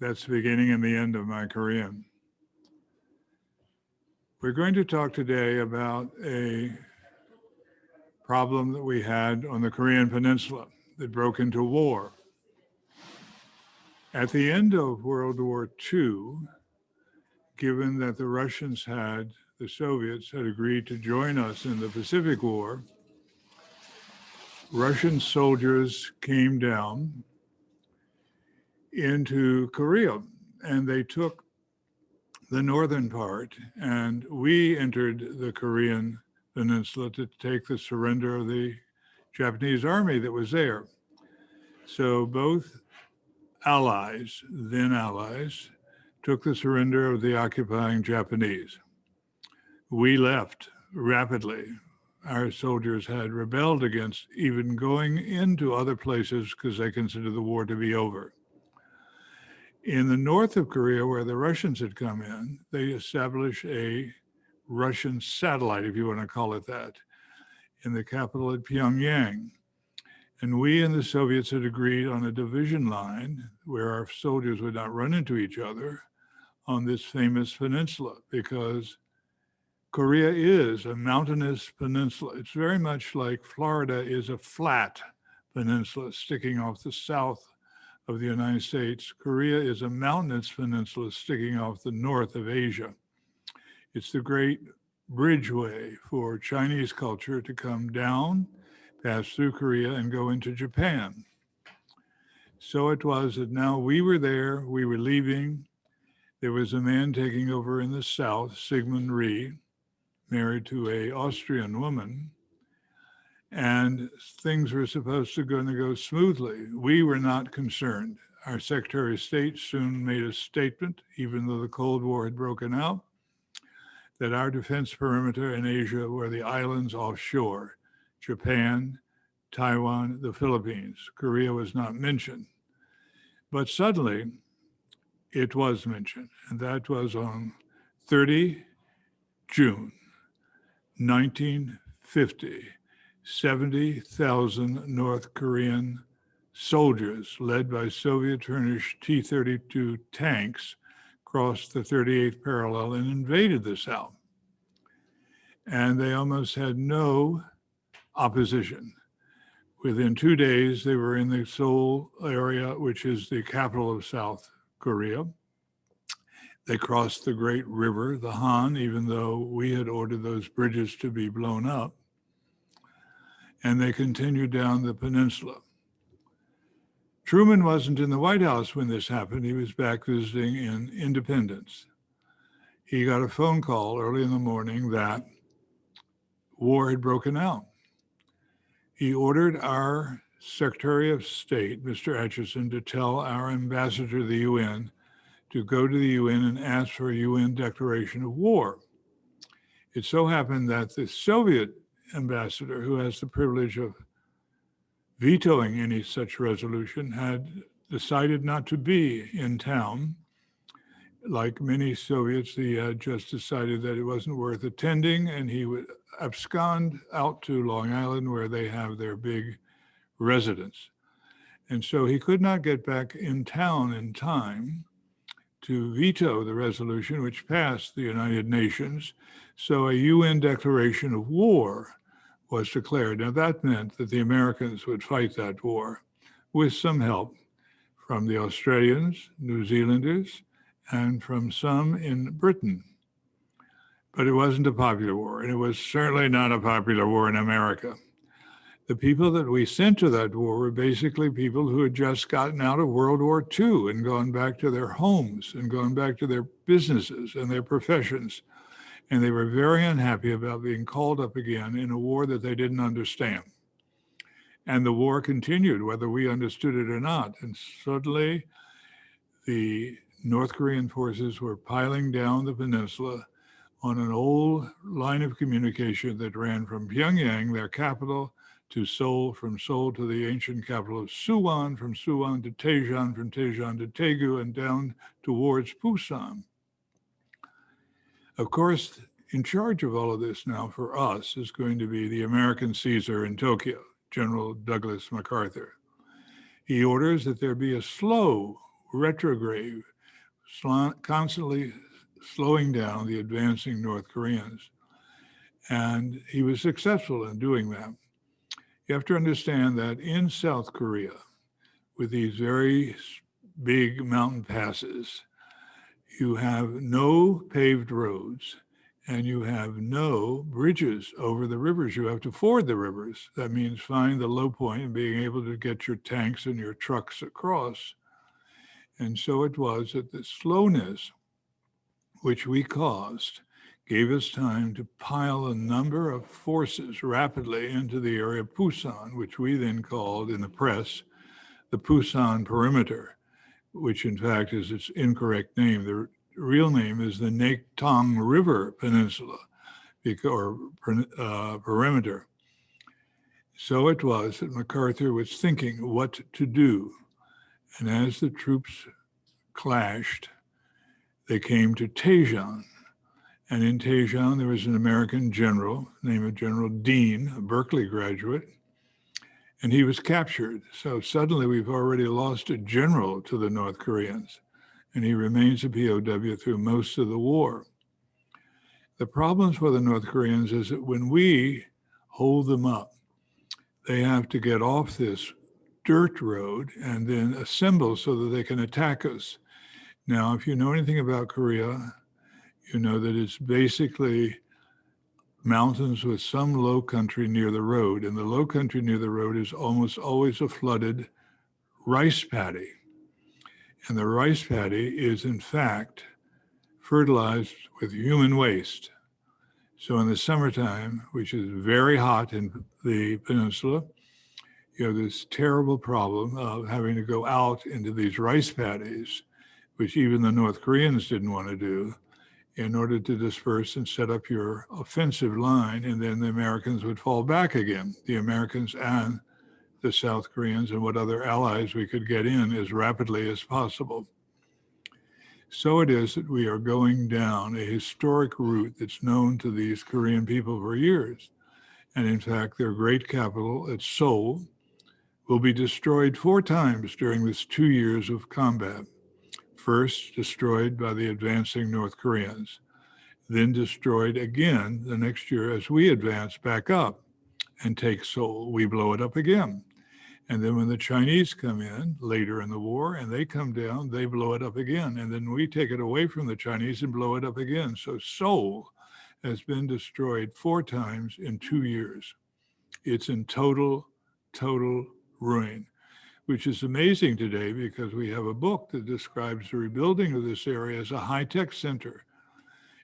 That's the beginning and the end of my Korean. We're going to talk today about a problem that we had on the Korean Peninsula that broke into war. At the end of World War II, given that the Soviets had agreed to join us in the Pacific War, Russian soldiers came down into Korea and they took the northern part, and we entered the Korean Peninsula to take the surrender of the Japanese army that was there. So both then allies, took the surrender of the occupying Japanese. We left rapidly. Our soldiers had rebelled against even going into other places because they considered the war to be over. In the north of Korea, where the Russians had come in, they established a Russian satellite, if you want to call it that, in the capital at Pyongyang. And we and the Soviets had agreed on a division line where our soldiers would not run into each other on this famous peninsula, because Korea is a mountainous peninsula. It's very much like Florida is a flat peninsula sticking off the south of the United States. Korea is a mountainous peninsula sticking off the north of Asia. It's the great bridgeway for Chinese culture to come down, pass through Korea, and go into Japan. So it was that now we were there, we were leaving. There was a man taking over in the south, Sigmund Rhee, married to an Austrian woman, and things were supposed to go smoothly. We were not concerned. Our Secretary of State soon made a statement, even though the Cold War had broken out, that our defense perimeter in Asia were the islands offshore, Japan, Taiwan, the Philippines. Korea was not mentioned. But suddenly, it was mentioned, and that was on 30 June 1950. 70,000 North Korean soldiers, led by Soviet-furnished T-32 tanks, crossed the 38th parallel and invaded the South. And they almost had no opposition. Within 2 days, they were in the Seoul area, which is the capital of South Korea. They crossed the great river, the Han, even though we had ordered those bridges to be blown up. And they continued down the peninsula. Truman wasn't in the White House when this happened. He was back visiting in Independence. He got a phone call early in the morning that war had broken out. He ordered our Secretary of State, Mr. Atchison, to tell our ambassador to the UN to go to the UN and ask for a UN declaration of war. It so happened that the Soviet ambassador, who has the privilege of vetoing any such resolution, had decided not to be in town. Like many Soviets, he had just decided that it wasn't worth attending, and he would abscond out to Long Island, where they have their big residence. And so he could not get back in town in time to veto the resolution, which passed the United Nations. So a UN declaration of war was declared. Now that meant that the Americans would fight that war with some help from the Australians, New Zealanders, and from some in Britain. But it wasn't a popular war, and it was certainly not a popular war in America. The people that we sent to that war were basically people who had just gotten out of World War II and gone back to their homes and gone back to their businesses and their professions. And they were very unhappy about being called up again in a war that they didn't understand. And the war continued, whether we understood it or not. And suddenly, the North Korean forces were piling down the peninsula on an old line of communication that ran from Pyongyang, their capital, to Seoul, from Seoul to the ancient capital of Suwon, from Suwon to Daejeon, from Daejeon to Daegu, and down towards Busan. Of course, in charge of all of this now for us is going to be the American Caesar in Tokyo, General Douglas MacArthur. He orders that there be a slow retrograde constantly slowing down the advancing North Koreans. And he was successful in doing that. You have to understand that in South Korea, with these very big mountain passes, you have no paved roads and you have no bridges over the rivers. You have to ford the rivers. That means find the low point and being able to get your tanks and your trucks across. And so it was that the slowness which we caused gave us time to pile a number of forces rapidly into the area of Pusan, which we then called in the press the Pusan perimeter, which in fact is its incorrect name. The real name is the Naktong River Peninsula or perimeter. So it was that MacArthur was thinking what to do. And as the troops clashed, they came to Daejeon. And in Daejeon, there was an American general named General Dean, a Berkeley graduate, and he was captured. So suddenly we've already lost a general to the North Koreans, and he remains a POW through most of the war. The problems for the North Koreans is that when we hold them up, they have to get off this dirt road and then assemble so that they can attack us. Now, if you know anything about Korea, you know that it's basically mountains with some low country near the road, and the low country near the road is almost always a flooded rice paddy. And the rice paddy is in fact fertilized with human waste. So in the summertime, which is very hot in the peninsula, you have this terrible problem of having to go out into these rice paddies, which even the North Koreans didn't want to do, in order to disperse and set up your offensive line, and then the Americans would fall back again, the Americans and the South Koreans and what other allies we could get in as rapidly as possible. So it is that we are going down a historic route that's known to these Korean people for years. And in fact, their great capital at Seoul will be destroyed 4 times during this 2 years of combat. First, destroyed by the advancing North Koreans, then destroyed again the next year as we advance back up and take Seoul. We blow it up again. And then when the Chinese come in later in the war and they come down, they blow it up again. And then we take it away from the Chinese and blow it up again. So Seoul has been destroyed 4 times in 2 years. It's in total ruin, which is amazing today because we have a book that describes the rebuilding of this area as a high-tech center.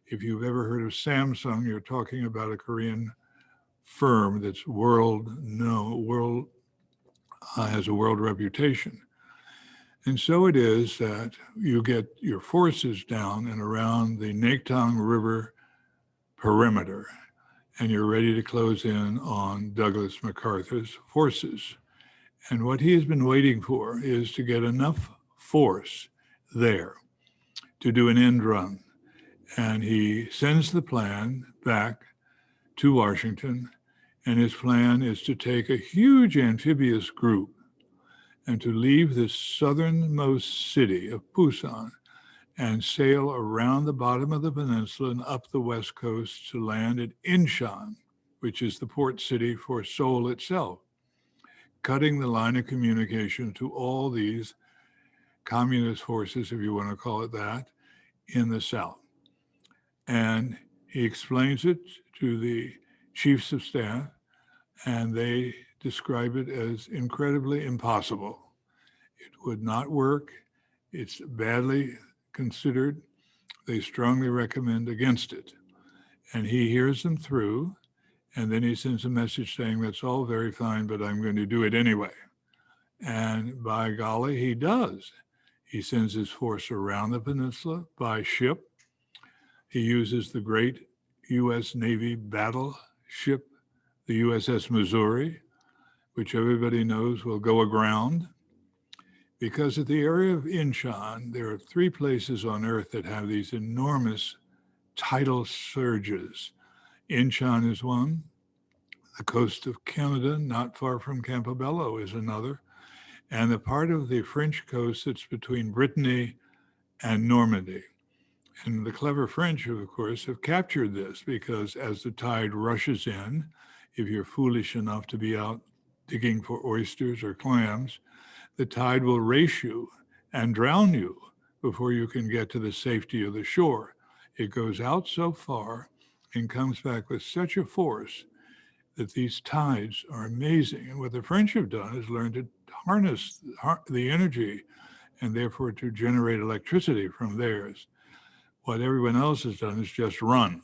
If you've ever heard of Samsung, you're talking about a Korean firm that's has a world reputation. And so it is that you get your forces down and around the Naktong River perimeter, and you're ready to close in on Douglas MacArthur's forces. And what he has been waiting for is to get enough force there to do an end run. And he sends the plan back to Washington, and his plan is to take a huge amphibious group and to leave this southernmost city of Pusan and sail around the bottom of the peninsula and up the west coast to land at Incheon, which is the port city for Seoul itself, cutting the line of communication to all these communist forces, if you want to call it that, in the south. And he explains it to the chiefs of staff, and they describe it as incredibly impossible. It would not work. It's badly considered. They strongly recommend against it. And he hears them through, and then he sends a message saying, that's all very fine, but I'm going to do it anyway. And by golly, he does. He sends his force around the peninsula by ship. He uses the great U.S. Navy battleship, the USS Missouri, which everybody knows will go aground. Because at the area of Incheon, there are 3 places on Earth that have these enormous tidal surges. Incheon is one. The coast of Canada, not far from Campobello, is another. And the part of the French coast that's between Brittany and Normandy. And the clever French, of course, have captured this because as the tide rushes in, if you're foolish enough to be out digging for oysters or clams, the tide will race you and drown you before you can get to the safety of the shore. It goes out so far and comes back with such a force that these tides are amazing. And what the French have done is learn to harness the energy and therefore to generate electricity from theirs. What everyone else has done is just run.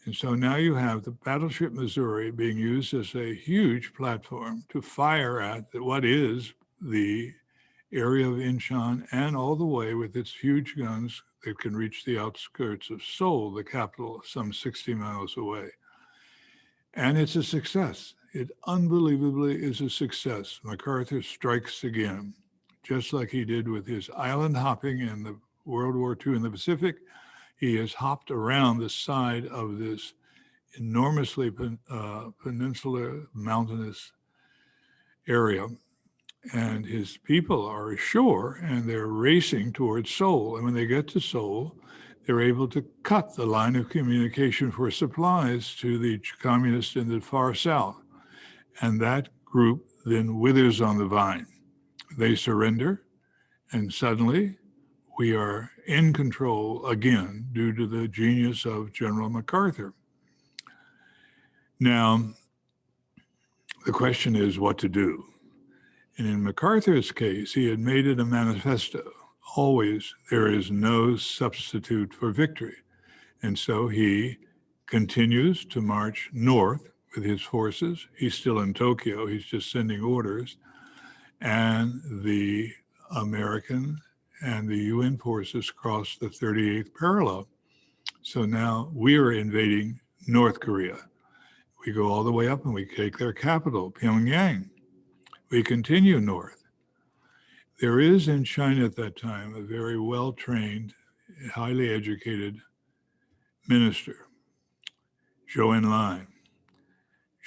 And so now you have the battleship Missouri being used as a huge platform to fire at what is the area of Incheon and all the way with its huge guns that can reach the outskirts of Seoul, the capital, some 60 miles away. And it's a success. It unbelievably is a success. MacArthur strikes again, just like he did with his island hopping in the World War II in the Pacific. He has hopped around the side of this enormously peninsular mountainous area. And his people are ashore and they're racing towards Seoul. And when they get to Seoul, they're able to cut the line of communication for supplies to the communists in the far south. And that group then withers on the vine. They surrender, and suddenly we are in control again due to the genius of General MacArthur. Now, the question is what to do. And in MacArthur's case, he had made it a manifesto. Always, there is no substitute for victory. And so he continues to march north with his forces. He's still in Tokyo. He's just sending orders. And the American and the UN forces cross the 38th parallel. So now we are invading North Korea. We go all the way up and we take their capital, Pyongyang. We continue north. There is in China at that time a very well-trained, highly educated minister, Zhou Enlai.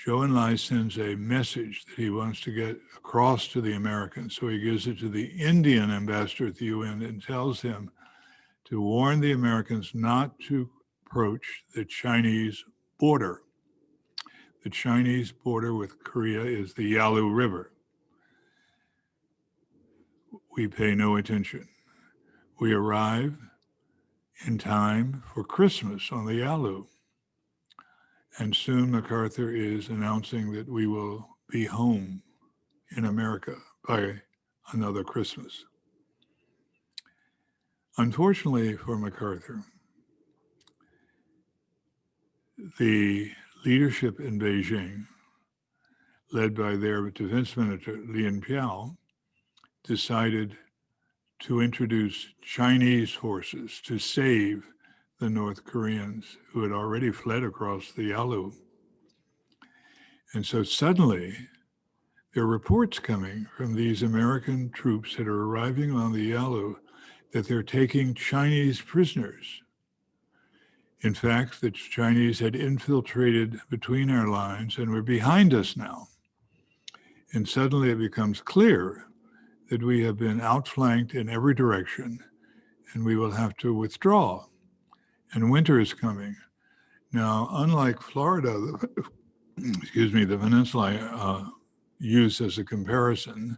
Zhou Enlai sends a message that he wants to get across to the Americans. So he gives it to the Indian ambassador at the UN and tells him to warn the Americans not to approach the Chinese border. The Chinese border with Korea is the Yalu River. We pay no attention. We arrive in time for Christmas on the Yalu. And soon MacArthur is announcing that we will be home in America by another Christmas. Unfortunately for MacArthur, the leadership in Beijing, led by their defense minister, Lin Piao, decided to introduce Chinese forces to save the North Koreans who had already fled across the Yalu. And so suddenly, there are reports coming from these American troops that are arriving on the Yalu that they're taking Chinese prisoners. In fact, the Chinese had infiltrated between our lines and were behind us now. And suddenly it becomes clear that we have been outflanked in every direction and we will have to withdraw. And winter is coming. Now, unlike Florida, the peninsula used as a comparison,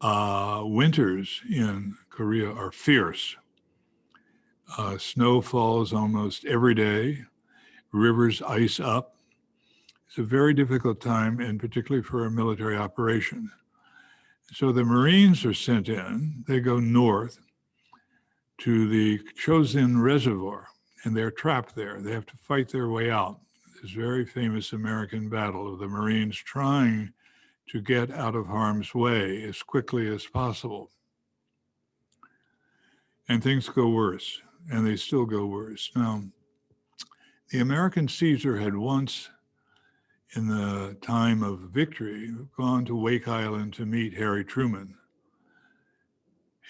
winters in Korea are fierce. Snow falls almost every day. Rivers ice up. It's a very difficult time, and particularly for a military operation. So the Marines are sent in. They go north to the Chosin Reservoir, and they're trapped there. They have to fight their way out. This very famous American battle of the Marines trying to get out of harm's way as quickly as possible. And things go worse, and they still go worse. Now, the American Caesar had once, in the time of victory, gone to Wake Island to meet Harry Truman.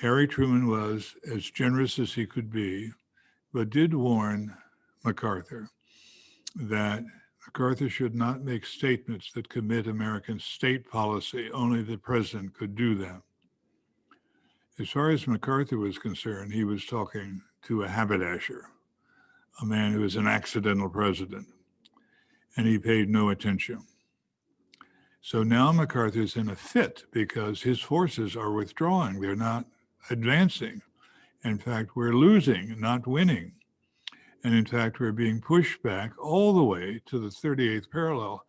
Harry Truman was as generous as he could be, but did warn MacArthur that MacArthur should not make statements that commit American state policy. Only the president could do that. As far as MacArthur was concerned, he was talking to a haberdasher, a man who was an accidental president, and he paid no attention. So now MacArthur's in a fit because his forces are withdrawing. They're not advancing. In fact, we're losing, not winning. And in fact, we're being pushed back all the way to the 38th parallel.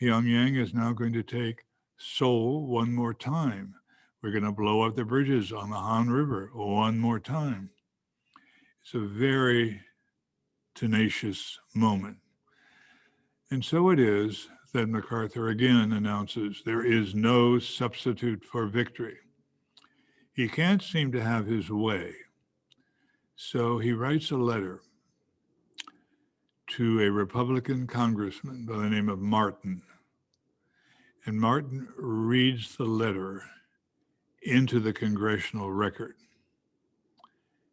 Pyongyang is now going to take Seoul one more time. We're going to blow up the bridges on the Han River one more time. It's a very tenacious moment. And so it is that MacArthur again announces there is no substitute for victory. He can't seem to have his way. So he writes a letter to a Republican congressman by the name of Martin. And Martin reads the letter into the congressional record.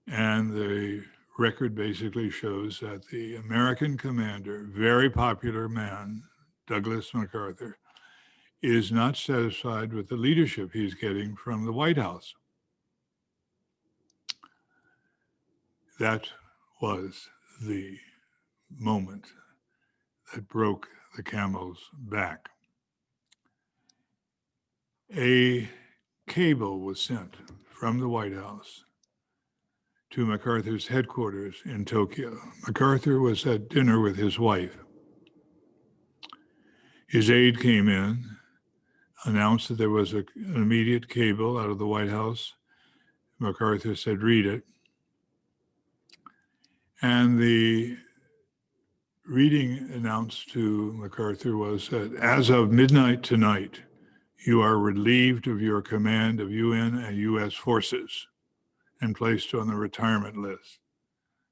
And the record basically shows that the American commander, very popular man, Douglas MacArthur, is not satisfied with the leadership he's getting from the White House. That was the moment that broke the camel's back. A cable was sent from the White House to MacArthur's headquarters in Tokyo. MacArthur was at dinner with his wife. His aide came in, announced that there was an immediate cable out of the White House. MacArthur said, "Read it." And the reading announced to MacArthur was that as of midnight tonight, you are relieved of your command of UN and US forces and placed on the retirement list.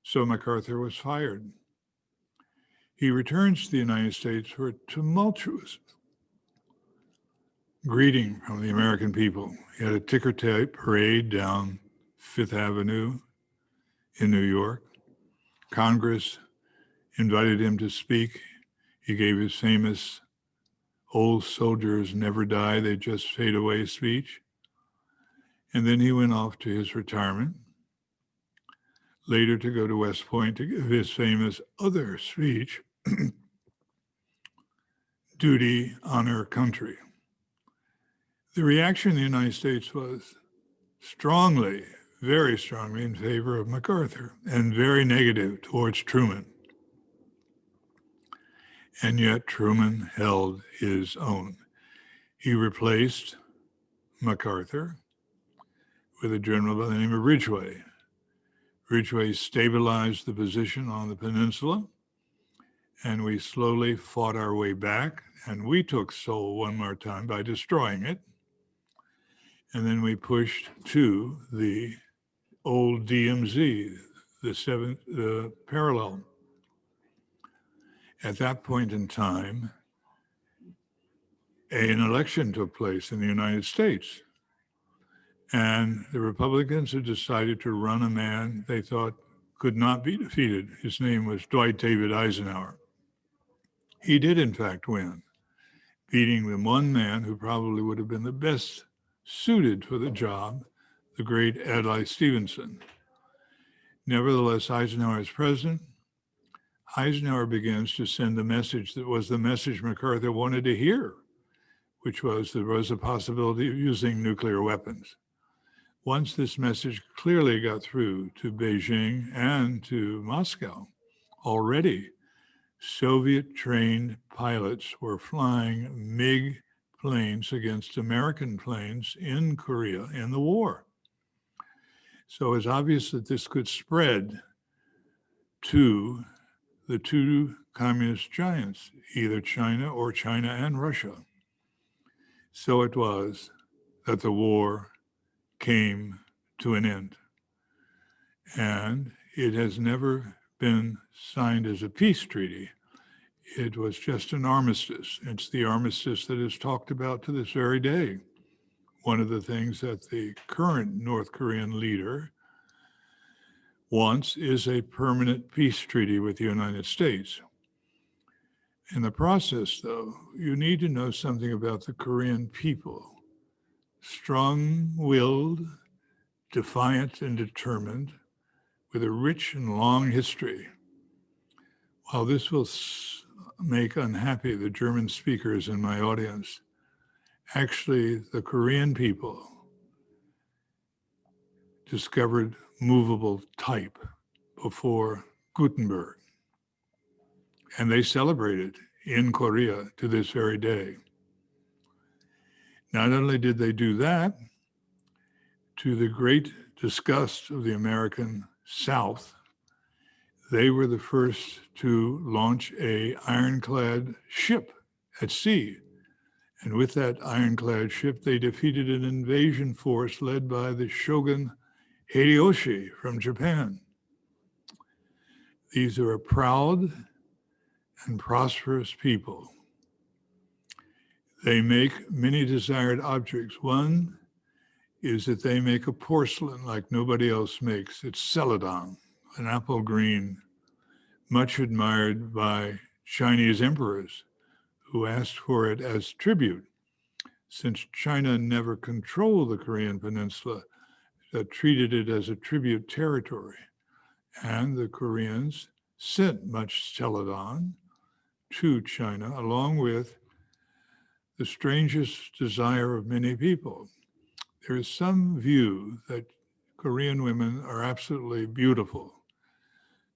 So MacArthur was fired. He returns to the United States for a tumultuous greeting from the American people. He had a ticker tape parade down Fifth Avenue in New York. Congress invited him to speak. He gave his famous "old soldiers never die, they just fade away" speech. And then he went off to his retirement, later to go to West Point to give his famous other speech, Duty, Honor, Country. The reaction in the United States was strongly, very strongly in favor of MacArthur and very negative towards Truman. And yet Truman held his own. He replaced MacArthur with a general by the name of Ridgway. Ridgway stabilized the position on the peninsula, and we slowly fought our way back, and we took Seoul one more time by destroying it. And then we pushed to the old DMZ, the parallel. At that point in time, an election took place in the United States. And the Republicans had decided to run a man they thought could not be defeated. His name was Dwight David Eisenhower. He did, in fact, win, beating the one man who probably would have been the best suited for the job, the great Adlai Stevenson. Nevertheless, Eisenhower is president. Eisenhower begins to send the message that was the message MacArthur wanted to hear, which was there was a possibility of using nuclear weapons. Once this message clearly got through to Beijing and to Moscow, already Soviet-trained pilots were flying MiG planes against American planes in Korea in the war. So it's obvious that this could spread to the two communist giants, either China or China and Russia. So it was that the war came to an end. And it has never been signed as a peace treaty. It was just an armistice. It's the armistice that is talked about to this very day. One of the things that the current North Korean leader wants is a permanent peace treaty with the United States. In the process, though, you need to know something about the Korean people. Strong-willed, defiant and determined, with a rich and long history. While this will make unhappy the German speakers in my audience, actually the Korean people discovered movable type before Gutenberg. And they celebrate it in Korea to this very day. Not only did they do that, to the great disgust of the American South, they were the first to launch a ironclad ship at sea. And with that ironclad ship, they defeated an invasion force led by the Shogun Hideyoshi from Japan. These are a proud and prosperous people. They make many desired objects. One is that they make a porcelain like nobody else makes. It's celadon, an apple green, much admired by Chinese emperors who asked for it as tribute. Since China never controlled the Korean peninsula, that treated it as a tribute territory. And the Koreans sent much celadon to China, along with the strangest desire of many people. There is some view that Korean women are absolutely beautiful.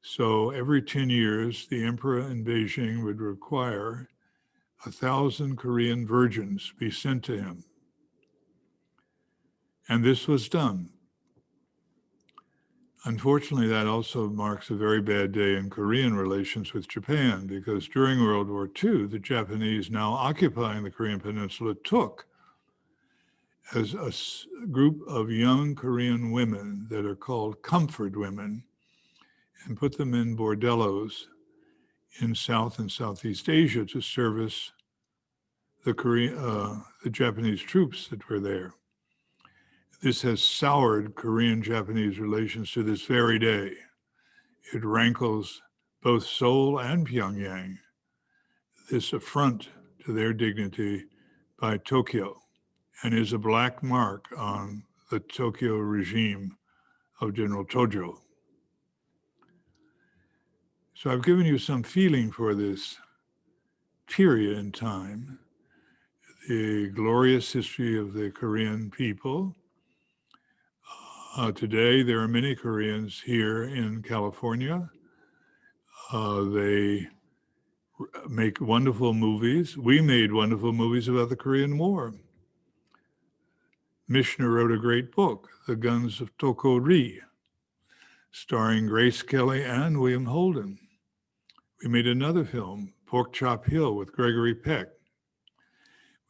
So every 10 years, the emperor in Beijing would require 1,000 Korean virgins be sent to him. And this was done. Unfortunately, that also marks a very bad day in Korean relations with Japan, because during World War II, the Japanese, now occupying the Korean peninsula, took as a group of young Korean women that are called comfort women and put them in bordellos in South and Southeast Asia to service the Japanese troops that were there. This has soured Korean-Japanese relations to this very day. It rankles both Seoul and Pyongyang, this affront to their dignity by Tokyo, and is a black mark on the Tokyo regime of General Tojo. So I've given you some feeling for this period in time, the glorious history of the Korean people. Today, there are many Koreans here in California. They make wonderful movies. We made wonderful movies about the Korean War. Mishner wrote a great book, The Guns of Tokori, starring Grace Kelly and William Holden. We made another film, Pork Chop Hill, with Gregory Peck.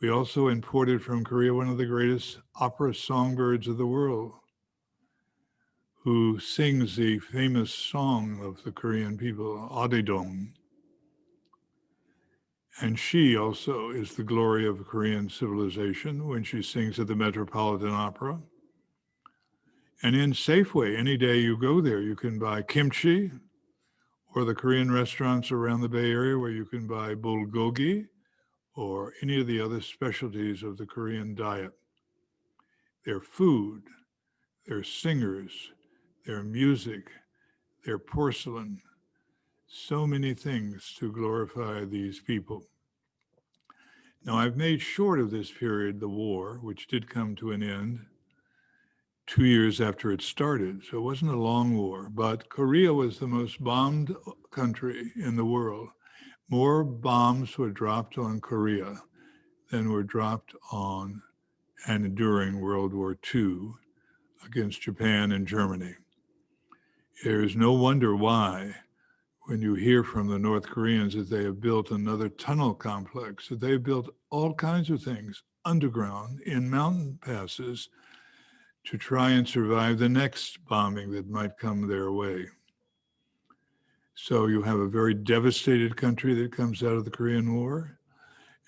We also imported from Korea one of the greatest opera songbirds of the world, who sings the famous song of the Korean people, Adedong. And she also is the glory of Korean civilization when she sings at the Metropolitan Opera. And in Safeway, any day you go there, you can buy kimchi, or the Korean restaurants around the Bay Area where you can buy bulgogi, or any of the other specialties of the Korean diet. Their food, their singers, their music, their porcelain, so many things to glorify these people. Now, I've made short of this period the war, which did come to an end 2 years after it started. So it wasn't a long war, but Korea was the most bombed country in the world. More bombs were dropped on Korea than were dropped on and during World War II against Japan and Germany. There is no wonder why, when you hear from the North Koreans that they have built another tunnel complex, that they've built all kinds of things underground in mountain passes to try and survive the next bombing that might come their way. So you have a very devastated country that comes out of the Korean War.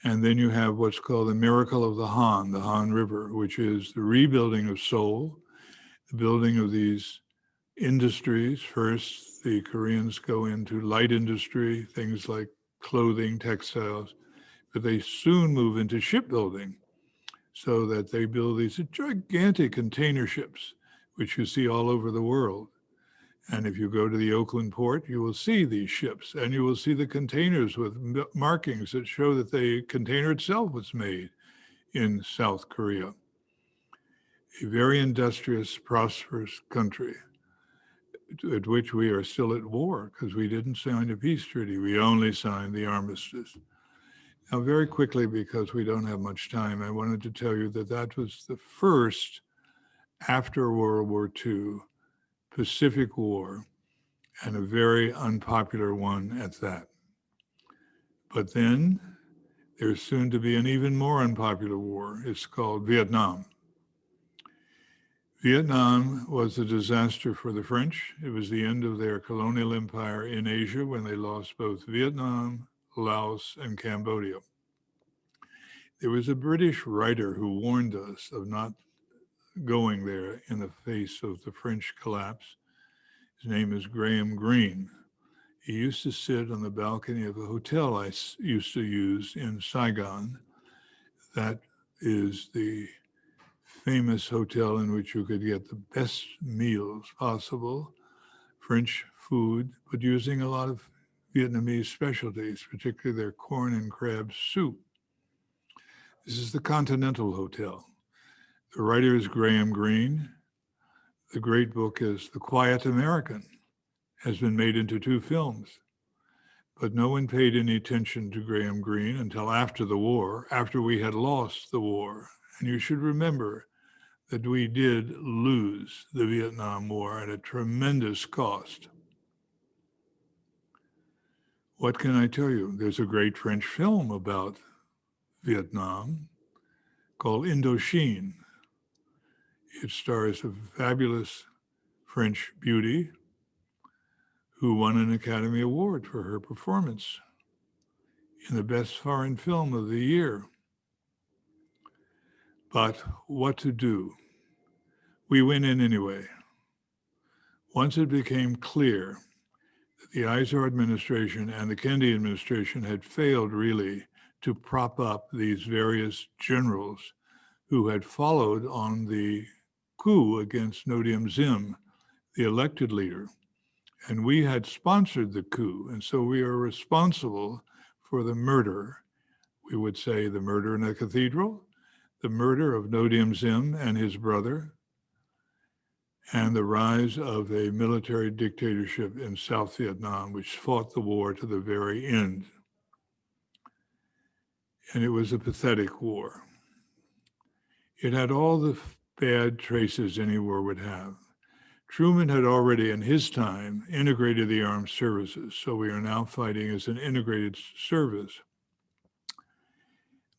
And then you have what's called the miracle of the Han River, which is the rebuilding of Seoul, the building of these industries. First, the Koreans go into light industry, things like clothing, textiles, but they soon move into shipbuilding, so that they build these gigantic container ships which you see all over the world. And if you go to the Oakland port, you will see these ships, and you will see the containers with markings that show that the container itself was made in South Korea. A very industrious, prosperous country at which we are still at war because we didn't sign a peace treaty. We only signed the armistice. Now, very quickly, because we don't have much time, I wanted to tell you that that was the first, after World War II, Pacific War, and a very unpopular one at that. But then there's soon to be an even more unpopular war. It's called Vietnam. Vietnam was a disaster for the French. It was the end of their colonial empire in Asia when they lost both Vietnam, Laos, and Cambodia. There was a British writer who warned us of not going there in the face of the French collapse. His name is Graham Greene. He used to sit on the balcony of a hotel I used to use in Saigon. That is the famous hotel in which you could get the best meals possible, French food, but using a lot of Vietnamese specialties, particularly their corn and crab soup. This is the Continental Hotel. The writer is Graham Greene. The great book is The Quiet American, has been made into 2 films. But no one paid any attention to Graham Greene until after the war, after we had lost the war. And you should remember that we did lose the Vietnam War at a tremendous cost. What can I tell you? There's a great French film about Vietnam called Indochine. It stars a fabulous French beauty who won an Academy Award for her performance in the best foreign film of the year. But what to do? We went in anyway. Once it became clear that the Eisenhower administration and the Kennedy administration had failed really to prop up these various generals who had followed on the coup against No Diem Diem, the elected leader. And we had sponsored the coup, and so we are responsible for the murder. We would say the murder in the cathedral, the murder of No Diem Diem and his brother, and the rise of a military dictatorship in South Vietnam, which fought the war to the very end. And it was a pathetic war. It had all the bad traces any war would have. Truman had already, in his time, integrated the armed services, so we are now fighting as an integrated service.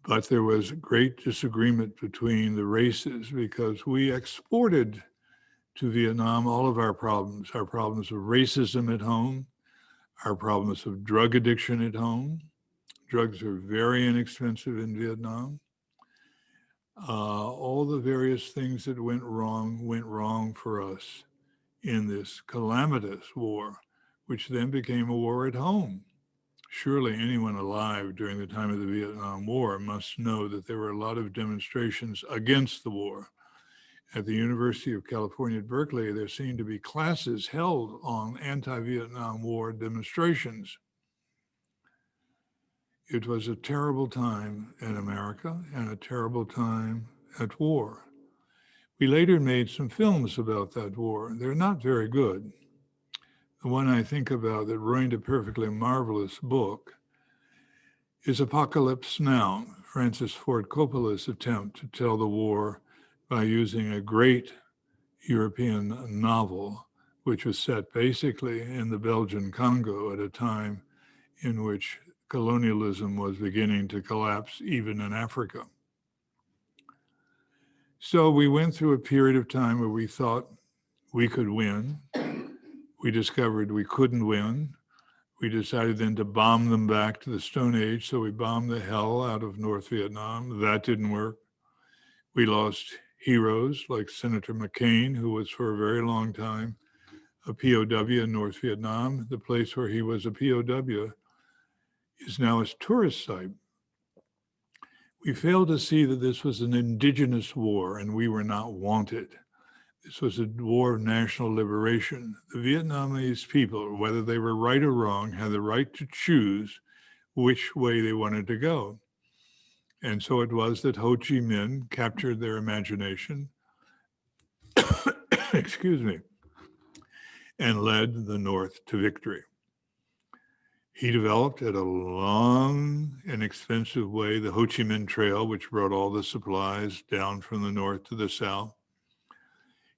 But there was great disagreement between the races because we exported to Vietnam all of our problems of racism at home, our problems of drug addiction at home. Drugs are very inexpensive in Vietnam. All the various things that went wrong for us in this calamitous war, which then became a war at home. Surely anyone alive during the time of the Vietnam War must know that there were a lot of demonstrations against the war. At the University of California at Berkeley, there seemed to be classes held on anti-Vietnam War demonstrations. It was a terrible time in America and a terrible time at war. We later made some films about that war. They're not very good. The one I think about that ruined a perfectly marvelous book is Apocalypse Now, Francis Ford Coppola's attempt to tell the war by using a great European novel, which was set basically in the Belgian Congo at a time in which colonialism was beginning to collapse even in Africa. So we went through a period of time where we thought we could win. We discovered we couldn't win. We decided then to bomb them back to the Stone Age. So we bombed the hell out of North Vietnam. That didn't work. We lost heroes like Senator McCain, who was for a very long time a POW in North Vietnam. The place where he was a POW is now a tourist site. We failed to see that this was an indigenous war and we were not wanted. This was a war of national liberation. The Vietnamese people, whether they were right or wrong, had the right to choose which way they wanted to go. And so it was that Ho Chi Minh captured their imagination, excuse me, and led the North to victory. He developed at a long and expensive way the Ho Chi Minh Trail, which brought all the supplies down from the north to the south.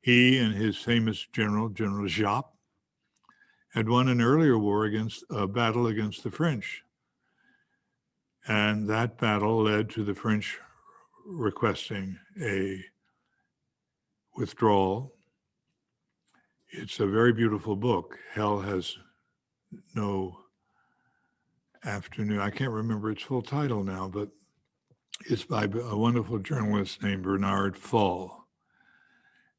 He and his famous general, General Giap, had won an earlier war against a battle against the French. And that battle led to the French requesting a withdrawal. It's a very beautiful book. Hell Has No Afternoon. I can't remember its full title now, but it's by a wonderful journalist named Bernard Fall.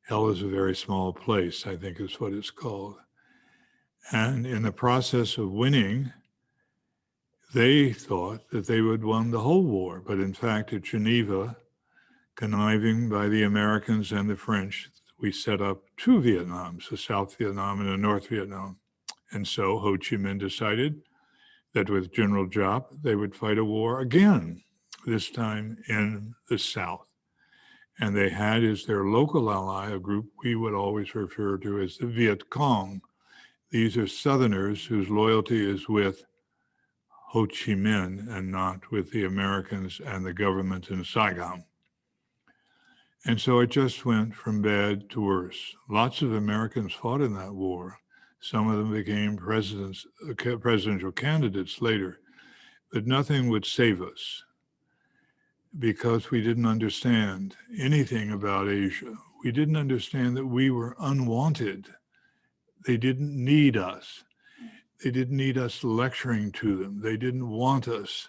Hell is a very small place, I think is what it's called. And in the process of winning, they thought that they would win the whole war. But in fact, at Geneva, conniving by the Americans and the French, we set up two Vietnams, a South Vietnam and a North Vietnam. And so Ho Chi Minh decided that with General Giap, they would fight a war again, this time in the South. And they had as their local ally a group we would always refer to as the Viet Cong. These are Southerners whose loyalty is with Ho Chi Minh and not with the Americans and the government in Saigon. And so it just went from bad to worse. Lots of Americans fought in that war. Some of them became presidential candidates later, but nothing would save us because we didn't understand anything about Asia. We didn't understand that we were unwanted. They didn't need us. They didn't need us lecturing to them. They didn't want us.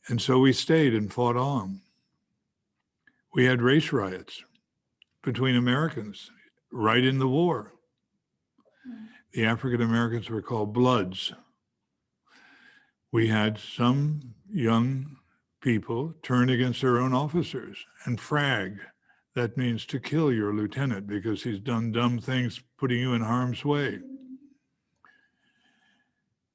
And so we stayed and fought on. We had race riots between Americans right in the war. The African Americans were called Bloods. We had some young people turn against their own officers and frag. That means to kill your lieutenant because he's done dumb things, putting you in harm's way.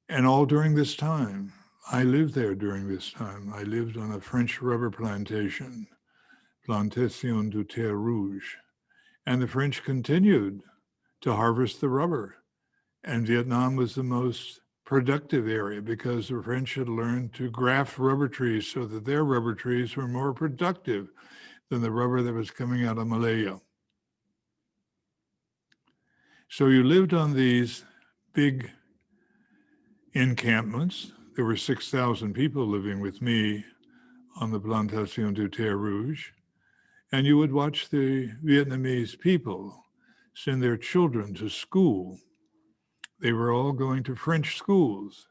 And all during this time, I lived there during this time. I lived on a French rubber plantation, Plantation du Terre Rouge. And the French continued to harvest the rubber. And Vietnam was the most productive area because the French had learned to graft rubber trees so that their rubber trees were more productive than the rubber that was coming out of Malaya. So you lived on these big encampments. There were 6,000 people living with me on the Plantation du Terre Rouge. And you would watch the Vietnamese people send their children to school. They were all going to French schools,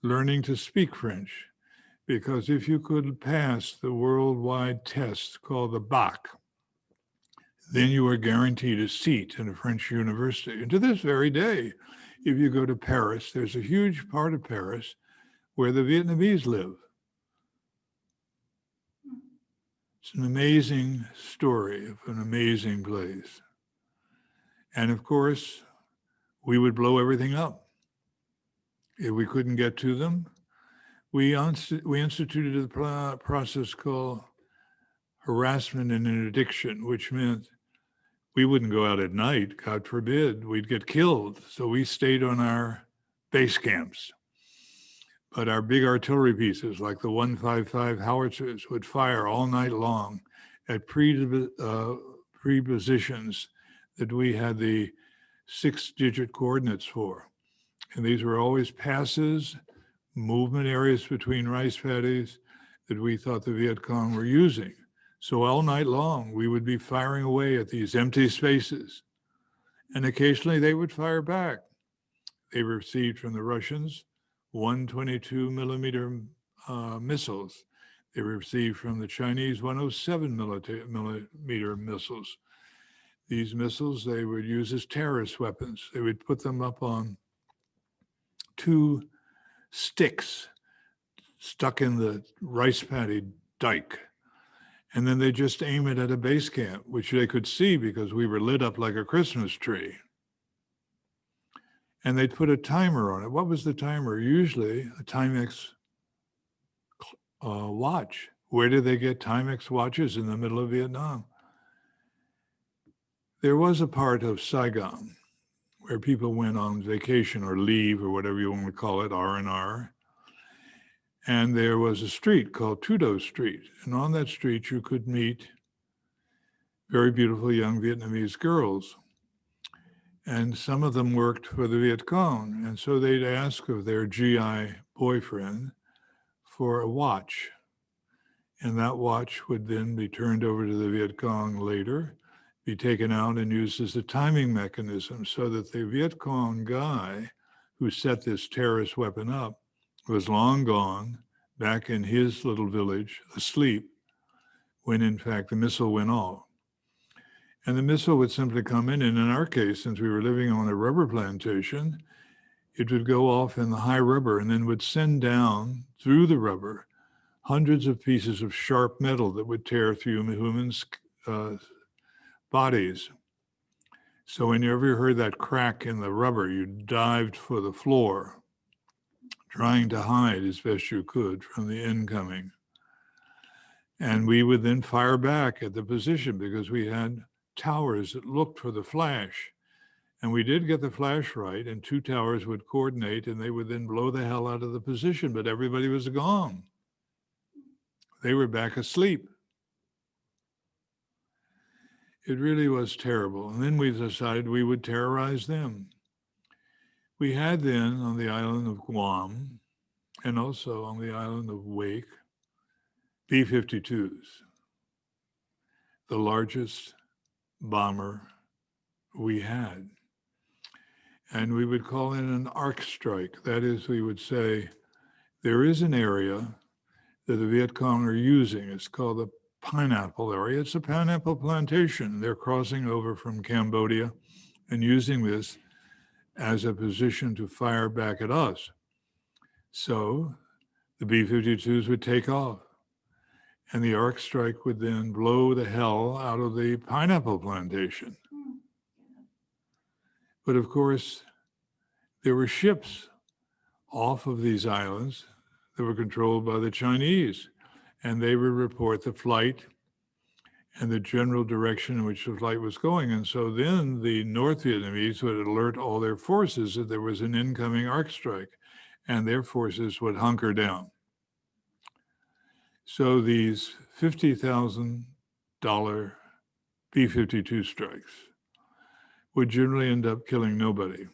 learning to speak French, because if you could pass the worldwide test called the BAC, then you were guaranteed a seat in a French university. And to this very day, if you go to Paris, there's a huge part of Paris where the Vietnamese live. It's an amazing story of an amazing place. And of course, we would blow everything up. If we couldn't get to them, we instituted a process called harassment and interdiction, which meant we wouldn't go out at night, God forbid, we'd get killed. So we stayed on our base camps. But our big artillery pieces, like the 155 howitzers, would fire all night long at pre-positions that we had the 6-digit coordinates for. And these were always passes, movement areas between rice paddies that we thought the Viet Cong were using. So all night long, we would be firing away at these empty spaces. And occasionally they would fire back. They received from the Russians 122 millimeter missiles. They received from the Chinese 107 millimeter missiles. These missiles they would use as terrorist weapons. They would put them up on 2 sticks stuck in the rice paddy dike. And then they just aim it at a base camp, which they could see because we were lit up like a Christmas tree. And they'd put a timer on it. What was the timer? Usually a Timex watch. Where did they get Timex watches in the middle of Vietnam? There was a part of Saigon where people went on vacation or leave or whatever you want to call it, R&R. And there was a street called Trudeau Street. And on that street, you could meet very beautiful young Vietnamese girls. And some of them worked for the Viet Cong. And so they'd ask of their GI boyfriend for a watch. And that watch would then be turned over to the Viet Cong later, be taken out and used as a timing mechanism so that the Viet Cong guy who set this terrorist weapon up was long gone, back in his little village, asleep, when in fact the missile went off. And the missile would simply come in, and in our case, since we were living on a rubber plantation, it would go off in the high rubber and then would send down through the rubber hundreds of pieces of sharp metal that would tear through humans' bodies. So whenever you heard that crack in the rubber, you dived for the floor, trying to hide as best you could from the incoming. And we would then fire back at the position because we had towers that looked for the flash. And we did get the flash right, and two towers would coordinate and they would then blow the hell out of the position, but everybody was gone. They were back asleep. It really was terrible. And then we decided we would terrorize them. We had then on the island of Guam and also on the island of Wake, B-52s, the largest bomber we had. And we would call it an arc strike. That is, we would say, there is an area that the Viet Cong are using. It's called the pineapple area. It's a pineapple plantation. They're crossing over from Cambodia and using this as a position to fire back at us. So the B-52s would take off and the arc strike would then blow the hell out of the pineapple plantation. But of course, there were ships off of these islands that were controlled by the Chinese, and they would report the flight and the general direction in which the flight was going. And so then the North Vietnamese would alert all their forces that there was an incoming arc strike, and their forces would hunker down. So these $50,000 B-52 strikes would generally end up killing nobody.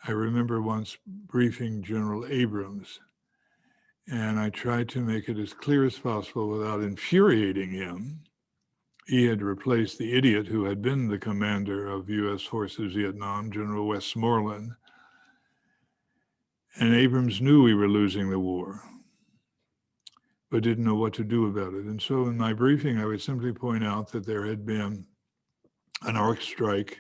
I remember once briefing General Abrams, and I tried to make it as clear as possible without infuriating him. He had replaced the idiot who had been the commander of U.S. Forces Vietnam, General Westmoreland. And Abrams knew we were losing the war, but didn't know what to do about it. And so in my briefing, I would simply point out that there had been an arc strike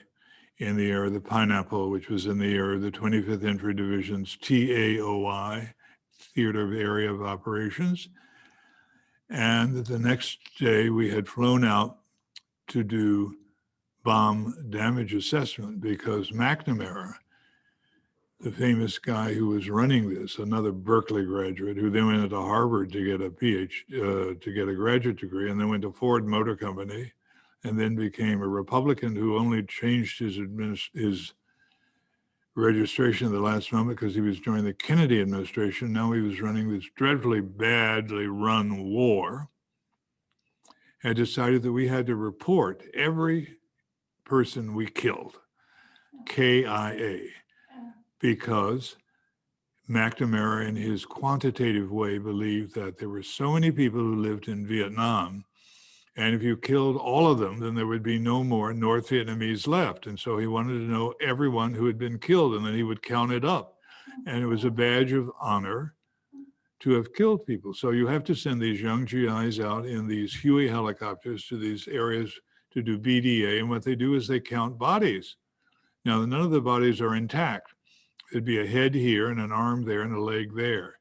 in the area of the Pineapple, which was in the area of the 25th Infantry Division's TAOI, Theater of Area of Operations. And the next day we had flown out to do bomb damage assessment because McNamara, the famous guy who was running this, another Berkeley graduate who then went to Harvard to get a to get a graduate degree, and then went to Ford Motor Company, and then became a Republican who only changed his registration at the last moment because he was joining the Kennedy administration. Now he was running this dreadfully badly run war, had decided that we had to report every person we killed, KIA, because McNamara in his quantitative way believed that there were so many people who lived in Vietnam, and if you killed all of them, then there would be no more North Vietnamese left. And so he wanted to know everyone who had been killed, and then he would count it up. And it was a badge of honor to have killed people. So you have to send these young GIs out in these Huey helicopters to these areas to do BDA. And what they do is they count bodies. Now, none of the bodies are intact. There'd be a head here and an arm there and a leg there.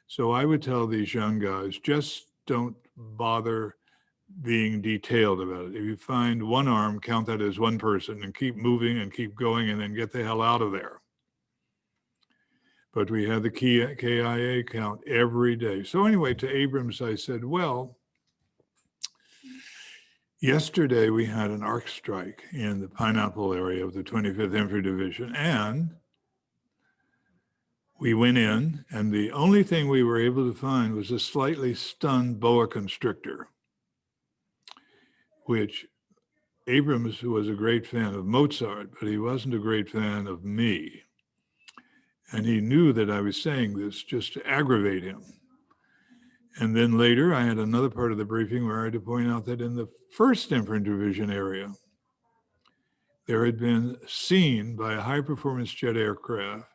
So I would tell these young guys, just don't bother being detailed about it. If you find one arm, count that as one person and keep moving and keep going and then get the hell out of there. But we had the KIA count every day. So anyway, to Abrams, I said, well, yesterday we had an arc strike in the Pineapple area of the 25th Infantry Division, and we went in, and the only thing we were able to find was a slightly stunned boa constrictor, which Abrams was a great fan of Mozart, but he wasn't a great fan of me. And he knew that I was saying this just to aggravate him. And then later, I had another part of the briefing where I had to point out that in the 1st Infantry Division area, there had been seen by a high-performance jet aircraft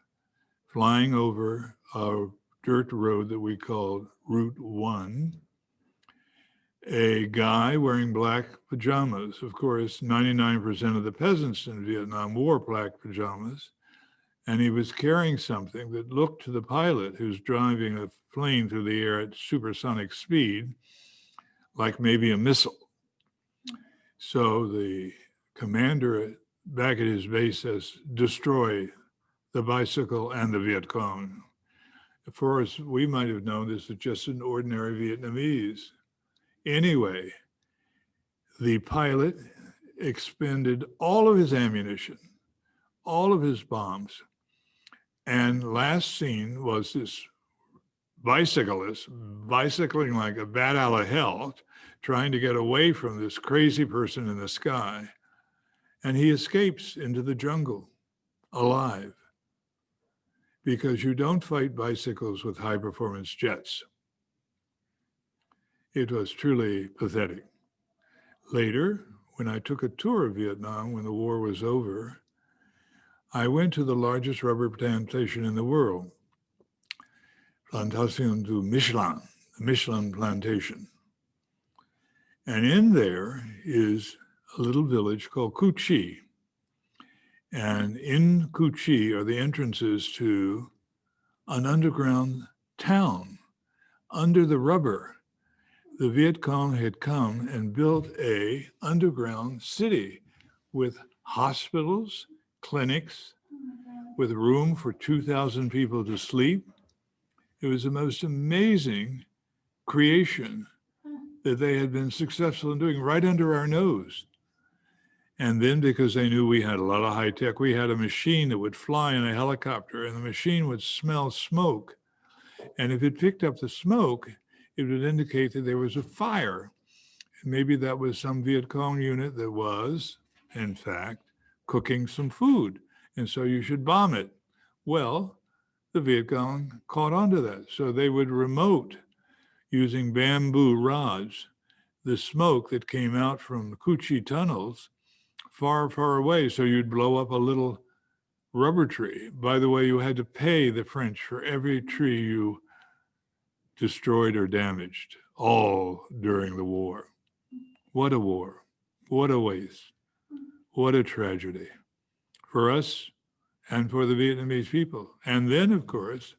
flying over a dirt road that we called Route 1, a guy wearing black pajamas. Of course, 99% of the peasants in Vietnam wore black pajamas. And he was carrying something that looked to the pilot, who's driving a plane through the air at supersonic speed, like maybe a missile. So the commander back at his base says, destroy the bicycle and the Viet Cong. For us, we might have known this was just an ordinary Vietnamese. Anyway, the pilot expended all of his ammunition, all of his bombs, and last seen was this bicyclist bicycling like a bat out of hell, trying to get away from this crazy person in the sky. And he escapes into the jungle alive, because you don't fight bicycles with high performance jets. It was truly pathetic. Later, when I took a tour of Vietnam when the war was over, I went to the largest rubber plantation in the world, Plantation du Michelin, the Michelin plantation. And in there is a little village called Cu Chi. And in Cu Chi are the entrances to an underground town under the rubber. The Viet Cong had come and built a underground city with hospitals, clinics, with room for 2,000 people to sleep. It was the most amazing creation that they had been successful in doing right under our nose. And then, because they knew we had a lot of high tech, we had a machine that would fly in a helicopter, and the machine would smell smoke. And if it picked up the smoke, it would indicate that there was a fire. And maybe that was some Viet Cong unit that was, in fact, cooking some food. And so you should bomb it. Well, the Viet Cong caught on to that. So they would remote, using bamboo rods, the smoke that came out from the Cu Chi tunnels far, far away. So you'd blow up a little rubber tree. By the way, you had to pay the French for every tree you destroyed or damaged, all during the war. What a war. What a waste. What a tragedy for us and for the Vietnamese people. And then, of course,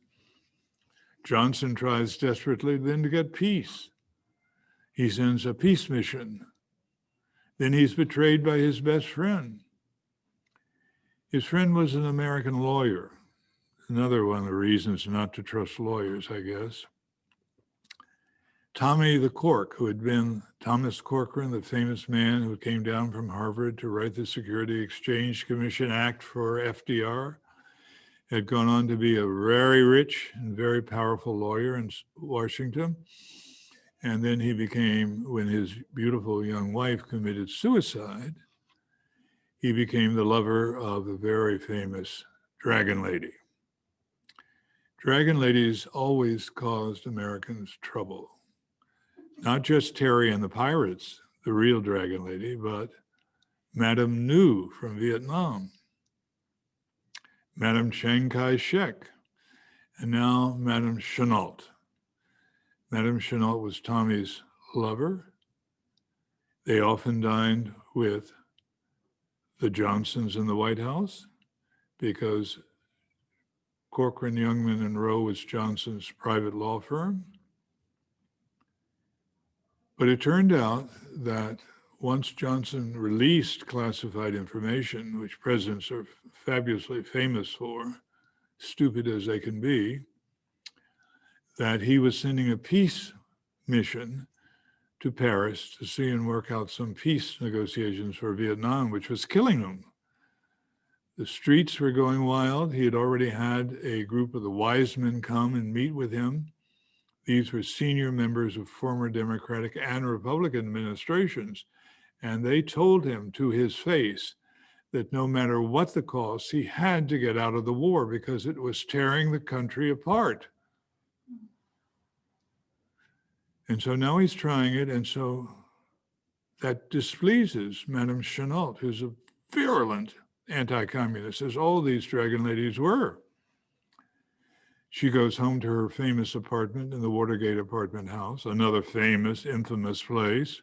Johnson tries desperately then to get peace. He sends a peace mission. Then he's betrayed by his best friend. His friend was an American lawyer. Another one of the reasons not to trust lawyers, I guess. Tommy the Cork, who had been Thomas Corcoran, the famous man who came down from Harvard to write the Security Exchange Commission Act for FDR, had gone on to be a very rich and very powerful lawyer in Washington. And then he became, when his beautiful young wife committed suicide, he became the lover of the very famous Dragon Lady. Dragon ladies always caused Americans trouble. Not just Terry and the Pirates, the real Dragon Lady, but Madame Nhu from Vietnam, Madame Chiang Kai-shek, and now Madame Chennault. Madame Chennault was Tommy's lover. They often dined with the Johnsons in the White House because Corcoran, Youngman, and Rowe was Johnson's private law firm. But it turned out that once Johnson released classified information, which presidents are fabulously famous for, stupid as they can be, that he was sending a peace mission to Paris to see and work out some peace negotiations for Vietnam, which was killing them. The streets were going wild. He had already had a group of the wise men come and meet with him. These were senior members of former Democratic and Republican administrations. And they told him to his face that no matter what the cost, he had to get out of the war because it was tearing the country apart. And so now he's trying it. And so that displeases Madame Chenault, who's a virulent anti-communist, as all these dragon ladies were. She goes home to her famous apartment in the Watergate apartment house, another famous, infamous place.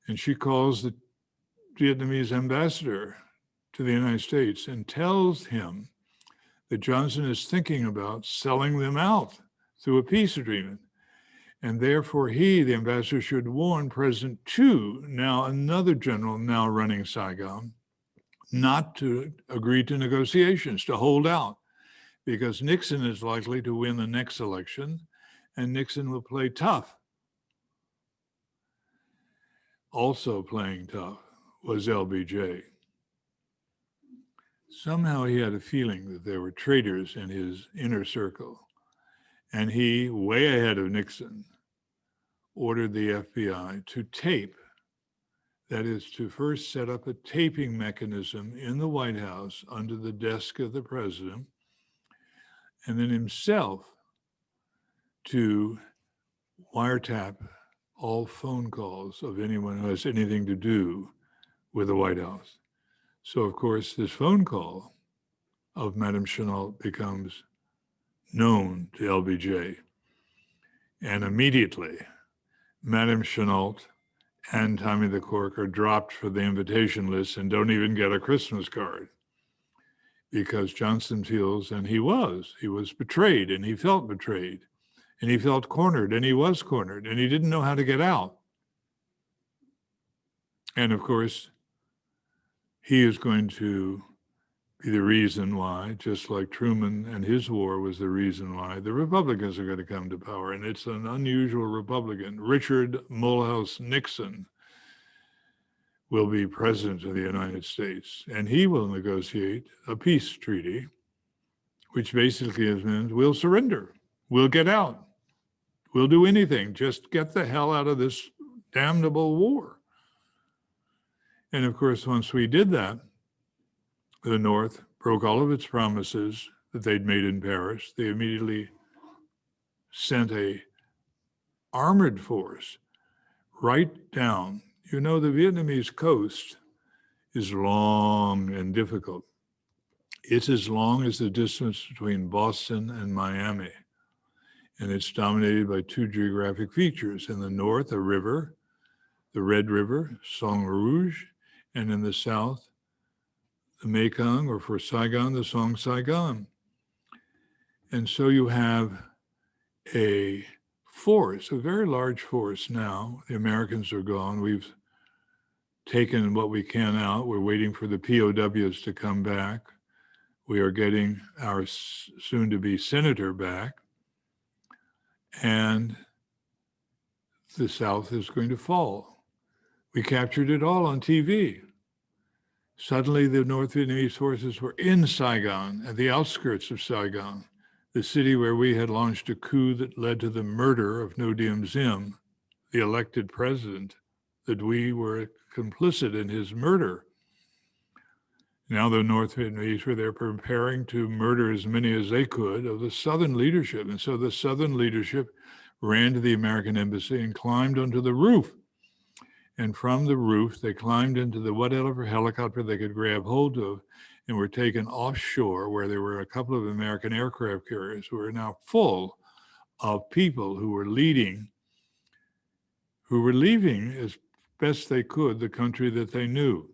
And she calls the Vietnamese ambassador to the United States and tells him that Johnson is thinking about selling them out through a peace agreement. And therefore he, the ambassador, should warn President Tu, now another general now running Saigon, not to agree to negotiations, to hold out, because Nixon is likely to win the next election and Nixon will play tough. Also playing tough was LBJ. Somehow he had a feeling that there were traitors in his inner circle, and he, way ahead of Nixon, ordered the FBI to tape, that is, to first set up a taping mechanism in the White House under the desk of the president, and then himself to wiretap all phone calls of anyone who has anything to do with the White House. So, of course, this phone call of Madame Chenault becomes known to LBJ. And immediately, Madame Chenault and Tommy the Cork are dropped from the invitation list and don't even get a Christmas card, because Johnson feels, and he was betrayed, and he felt betrayed, and he felt cornered, and he was cornered, and he didn't know how to get out. And of course, he is going to be the reason why, just like Truman and his war was the reason why, the Republicans are going to come to power. And it's an unusual Republican. Richard Mulhouse Nixon will be president of the United States, and he will negotiate a peace treaty, which basically means we'll surrender, we'll get out, we'll do anything, just get the hell out of this damnable war. And of course, once we did that, the North broke all of its promises that they'd made in Paris. They immediately sent a armored force right down. You know, the Vietnamese coast is long and difficult. It's as long as the distance between Boston and Miami. And it's dominated by two geographic features. In the north, a river, the Red River, Song Rouge, and in the south, the Mekong, or for Saigon, the Song Saigon. And so you have a force, a very large force now. The Americans are gone. We've taken what we can out. We're waiting for the POWs to come back. We are getting our soon-to-be senator back. And the South is going to fall. We captured it all on TV. Suddenly, the North Vietnamese forces were in Saigon, at the outskirts of Saigon, the city where we had launched a coup that led to the murder of Ngo Dinh Diem, the elected president, that we were complicit in his murder. Now the North Vietnamese were there preparing to murder as many as they could of the Southern leadership. And so the Southern leadership ran to the American embassy and climbed onto the roof. And from the roof, they climbed into the whatever helicopter they could grab hold of and were taken offshore, where there were a couple of American aircraft carriers who were now full of people who were leaving as best they could the country that they knew.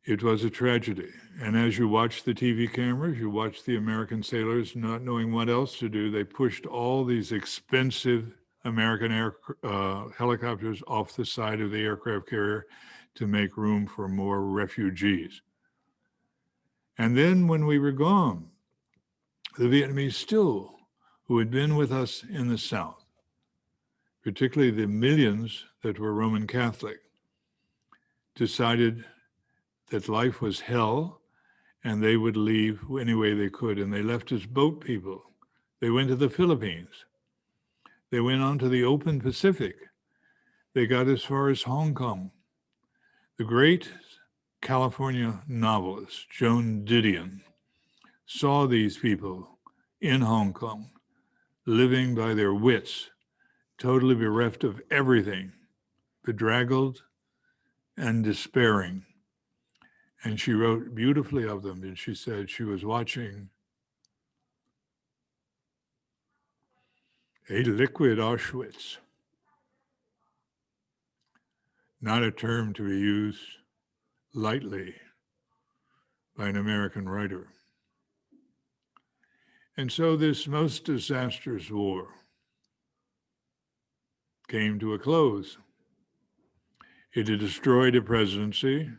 It was a tragedy. And as you watch the TV cameras, you watch the American sailors not knowing what else to do. They pushed all these expensive American helicopters off the side of the aircraft carrier to make room for more refugees. And then when we were gone, the Vietnamese still, who had been with us in the South, particularly the millions that were Roman Catholic, decided that life was hell and they would leave any way they could. And they left as boat people. They went to the Philippines. They went on to the open Pacific. They got as far as Hong Kong. The great California novelist, Joan Didion, saw these people in Hong Kong, living by their wits, totally bereft of everything, bedraggled and despairing. And she wrote beautifully of them. And she said she was watching a liquid Auschwitz, not a term to be used lightly by an American writer. And so this most disastrous war came to a close. It had destroyed a presidency,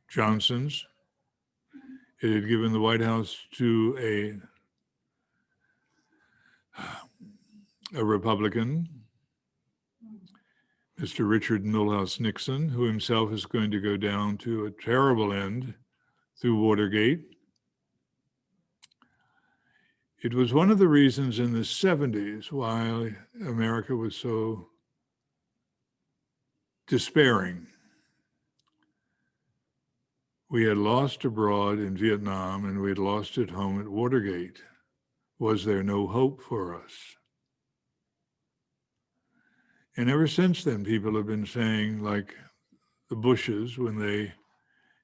Johnson's. It had given the White House to a Republican, Mr. Richard Milhouse Nixon, who himself is going to go down to a terrible end through Watergate. It was one of the reasons in the 70s why America was so despairing. We had lost abroad in Vietnam and we had lost at home at Watergate. Was there no hope for us? And ever since then, people have been saying, like the Bushes, when they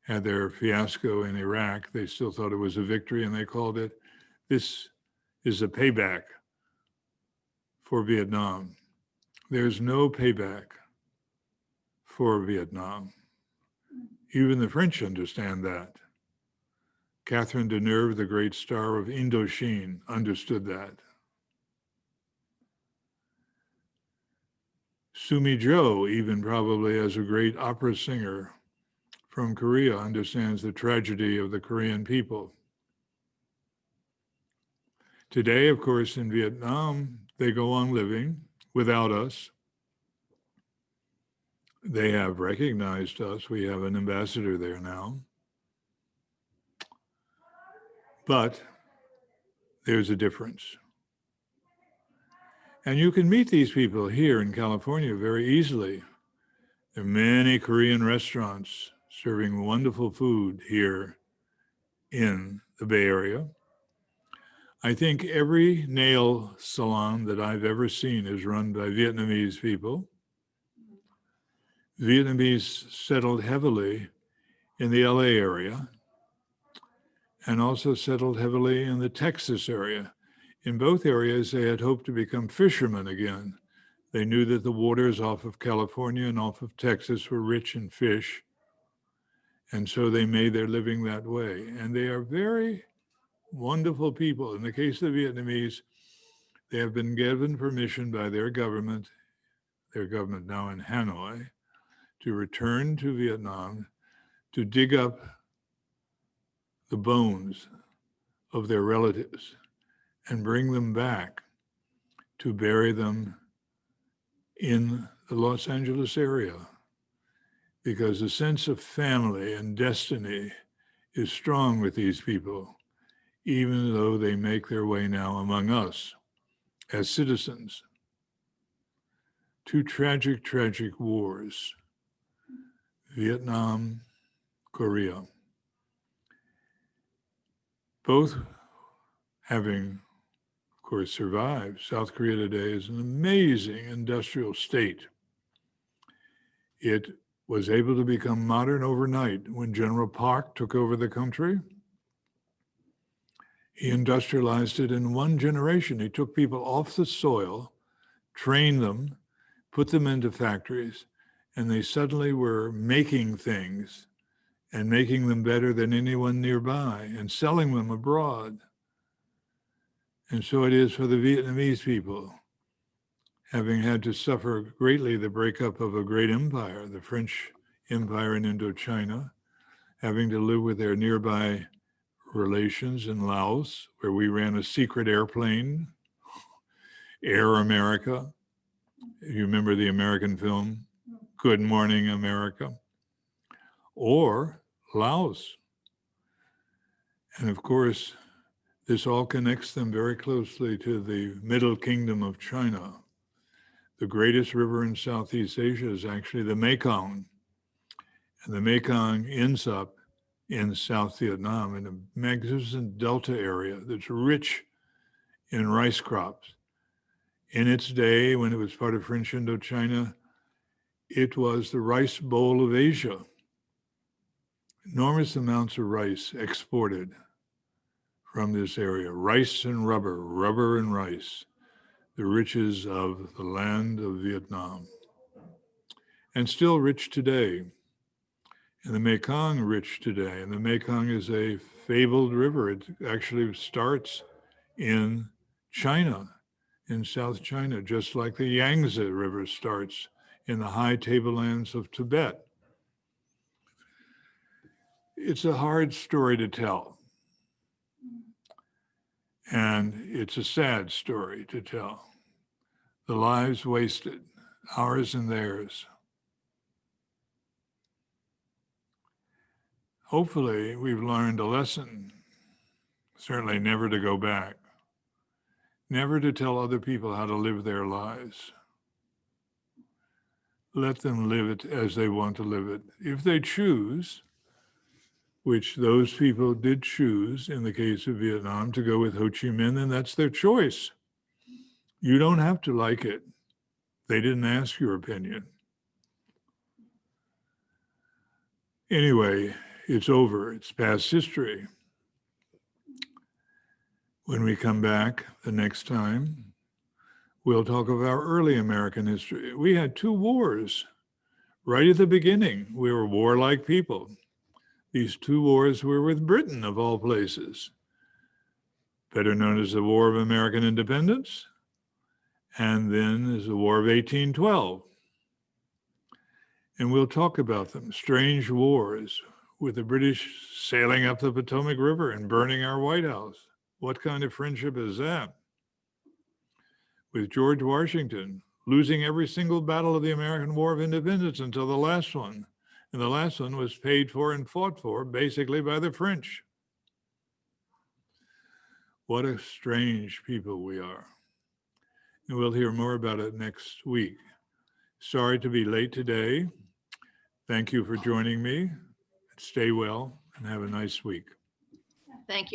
had their fiasco in Iraq, they still thought it was a victory and they called it, this is a payback for Vietnam. There's no payback for Vietnam. Even the French understand that. Catherine Deneuve, the great star of Indochine, understood that. Sumi Jo, even probably as a great opera singer from Korea, understands the tragedy of the Korean people. Today, of course, in Vietnam, they go on living without us. They have recognized us. We have an ambassador there now. But there's a difference. And you can meet these people here in California very easily. There are many Korean restaurants serving wonderful food here in the Bay Area. I think every nail salon that I've ever seen is run by Vietnamese people. Vietnamese settled heavily in the LA area and also settled heavily in the Texas area. In both areas, they had hoped to become fishermen again. They knew that the waters off of California and off of Texas were rich in fish. And so they made their living that way. And they are very wonderful people. In the case of the Vietnamese, they have been given permission by their government now in Hanoi, to return to Vietnam to dig up the bones of their relatives and bring them back to bury them in the Los Angeles area, because the sense of family and destiny is strong with these people, even though they make their way now among us as citizens. Two tragic, tragic wars, Vietnam, Korea, both having, of course, survived. South Korea today is an amazing industrial state. It was able to become modern overnight when General Park took over the country. He industrialized it in one generation. He took people off the soil, trained them, put them into factories, and they suddenly were making things and making them better than anyone nearby and selling them abroad. And so it is for the Vietnamese people, having had to suffer greatly the breakup of a great empire, the French Empire in Indochina, having to live with their nearby relations in Laos, where we ran a secret airplane, Air America. You remember the American film, Good Morning America? Or Laos. And of course, this all connects them very closely to the Middle Kingdom of China. The greatest river in Southeast Asia is actually the Mekong. And the Mekong ends up in South Vietnam in a magnificent delta area that's rich in rice crops. In its day, when it was part of French Indochina, it was the rice bowl of Asia. Enormous amounts of rice exported from this area. Rice and rubber, rubber and rice, the riches of the land of Vietnam. And still rich today. And the Mekong rich today. And the Mekong is a fabled river. It actually starts in China, in South China, just like the Yangtze River starts in the high tablelands of Tibet. It's a hard story to tell. And it's a sad story to tell. The lives wasted, ours and theirs. Hopefully, we've learned a lesson, certainly never to go back, never to tell other people how to live their lives. Let them live it as they want to live it. If they choose, which those people did choose in the case of Vietnam to go with Ho Chi Minh, then that's their choice. You don't have to like it. They didn't ask your opinion. Anyway, it's over. It's past history. When we come back the next time, we'll talk of our early American history. We had 2 wars right at the beginning. We were warlike people. These 2 wars were with Britain, of all places, better known as the War of American Independence, and then as the War of 1812. And we'll talk about them, strange wars with the British sailing up the Potomac River and burning our White House. What kind of friendship is that? With George Washington losing every single battle of the American War of Independence until the last one. And the last one was paid for and fought for basically by the French. What a strange people we are. And we'll hear more about it next week. Sorry to be late today. Thank you for joining me. Stay well and have a nice week. Thank you.